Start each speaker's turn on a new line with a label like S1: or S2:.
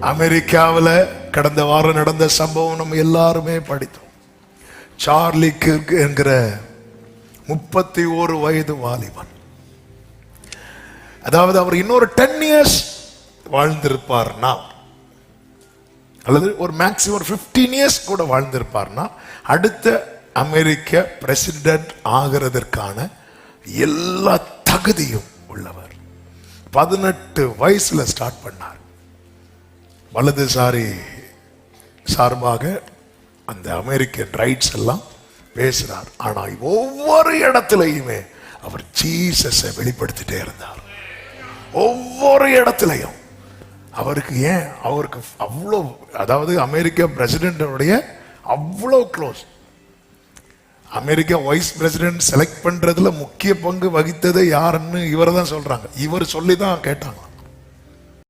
S1: அமெரிக்காவில் கடந்த வாரம் நடந்த சம்பவம் நம்ம எல்லாருமே படித்தோம். சார்லி கிர்க் என்கிற 31 வயது வாலிபன், அதாவது அவர் இன்னொரு 10 இயர்ஸ் வாழ்ந்திருப்பார்னா, அல்லது ஒரு மேக்சிமம் 15 இயர்ஸ் கூட வாழ்ந்திருப்பார்னா, அடுத்த அமெரிக்க பிரசிடென்ட் ஆகிறதற்கான எல்லா தகுதியும் உள்ளவர். 18 வயசுல ஸ்டார்ட் பண்ணார். வலதுசாரி சார்பாக அந்த அமெரிக்கன் ரைட்ஸ் எல்லாம் பேசினார். ஆனா ஒவ்வொரு இடத்திலையுமே அவர் ஜீசஸை வெளிப்படுத்திட்டே இருந்தார். ஒவ்வொரு இடத்திலையும் அவருக்கு அவருக்கு அவ்வளோ, அதாவது அமெரிக்க பிரசிடென்ட் அவ்வளோ close. America vice president select பண்றதுல முக்கிய பங்கு வகித்தது யாருன்னு இவரை தான் சொல்றாங்க. இவர் சொல்லி தான் கேட்டாங்க.